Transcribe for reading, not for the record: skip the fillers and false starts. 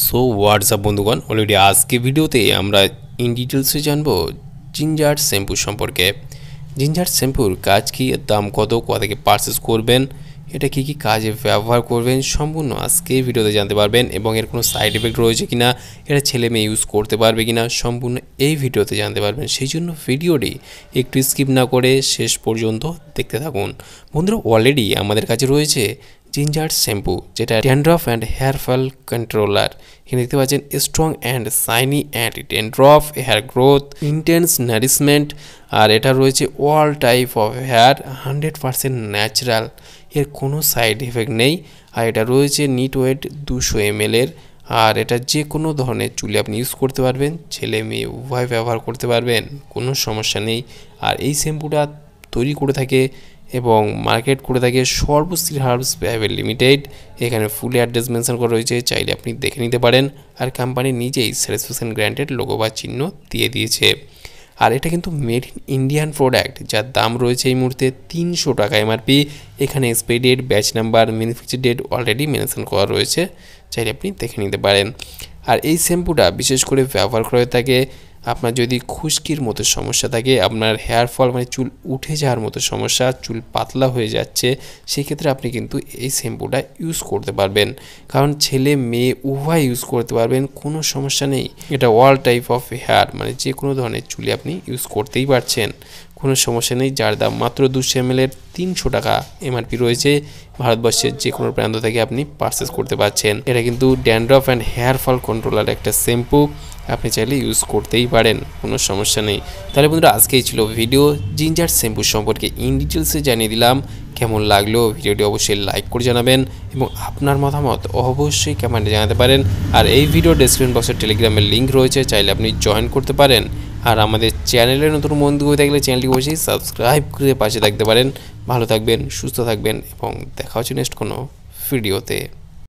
So WhatsApp বন্ধুগণ, already আজকে ভিডিওতে আমরা ইন ডিটেলসে জানবো জিঞ্জার শ্যাম্পু সম্পর্কে। জিঞ্জার শ্যাম্পুর কাজ কি, দাম কত, কোথা থেকে পারচেস করবেন, এটা কি কি কাজে ব্যবহার করবেন, সম্পূর্ণ আজকে ভিডিওতে জানতে পারবেন। এবং এর কোনো সাইড এফেক্ট রয়েছে কিনা, এটা ছেলে মেয়ে ইউজ করতে পারবে কিনা, সম্পূর্ণ এই ভিডিওতে জানতে পারবেন। সেই জন্য ভিডিওটি একটু স্কিপ না করে শেষ পর্যন্ত দেখতে থাকুন। বন্ধুরা, অলরেডি আমাদের কাছে রয়েছে জিঞ্জার শ্যাম্পু, যেটা dandruff and hair fall controller. এখানে দেখতে পাচ্ছেন strong and shiny and dandruff hair growth, intense nourishment. আর এটা রয়েছে all type of hair, 100% natural, এর কোনো সাইড এফেক্ট নেই। আর এটা রয়েছে নিট ওয়েট 200 ml এর। আর এটা যে কোনো ধরনের চুলে আপনি ইউজ করতে পারবেন, ছেলে মেয়ে উভয় ব্যবহার করতে পারবেন, কোনো সমস্যা নেই। আর এই শ্যাম্পুটা তৈরি করে থাকে এবং মার্কেট করে থাকে সর্বশ্রী হার্বস প্রাইভেট লিমিটেড। এখানে ফুল অ্যাড্রেস মেনশন করা রয়েছে, চাইলে আপনি দেখে নিতে পারেন। আর কোম্পানি নিজেই স্যাটিসফ্যাকশন গ্র্যান্টেড লোগো বা চিহ্ন দিয়ে দিয়েছে। আর এটা কিন্তু মেড ইন ইন্ডিয়ান প্রোডাক্ট, যার দাম রয়েছে এই মুহূর্তে 300 টাকা এমআরপি। এখানে expiry date, batch number, manufacture date already mention করা রয়েছে, চাইলে আপনি দেখে নিতে পারেন। আর এই শ্যাম্পুটা বিশেষ করে ব্যবহার করা হয়ে থাকে আপনার যদি খুশকির মতো সমস্যা থাকে, আপনার হেয়ার ফল মানে চুল উঠে যাওয়ার মতো সমস্যা, চুল পাতলা হয়ে যাচ্ছে, সেই ক্ষেত্রে আপনি কিন্তু এই শ্যাম্পুটা ইউজ করতে পারবেন। কারণ ছেলে মেয়ে উভয় ইউজ করতে পারবেন, কোনো সমস্যা নেই। এটা অল টাইপ অফ হেয়ার, মানে যে কোনো ধরনের চুলে আপনি ইউজ করতেই পারছেন, কোনো সমস্যা নেই। যার দাম মাত্র 200 ml এর 300 টাকা এমআরপি রয়েছে। ভারতবর্ষের যে কোনো প্রান্ত থেকে আপনি পারচেস করতে পারছেন। এটা কিন্তু dandruff and hair fall controller একটা শ্যাম্পু, আপনি চাইলে ইউজ করতেই পারেন, কোনো সমস্যা নেই। তাহলে বন্ধুরা, আজকেই ছিল ভিডিও জিঞ্জার শ্যাম্পু সম্পর্কে ইন ডিটেলসে জানিয়ে দিলাম। কেমন লাগলো ভিডিওটি অবশ্যই লাইক করে জানাবেন এবং আপনার মতামত অবশ্যই কমেন্টে জানাতে পারেন। আর এই ভিডিও ডেসক্রিপশন বক্সে টেলিগ্রামের লিঙ্ক রয়েছে, চাইলে আপনি জয়েন করতে পারেন। আর আমাদের চ্যানেলে নতুন বন্ধু হয়ে থাকলে চ্যানেলটি অবশ্যই সাবস্ক্রাইব করে পাশে থাকতে পারেন। ভালো থাকবেন, সুস্থ থাকবেন এবং দেখা হচ্ছে নেক্সট কোনো ভিডিওতে।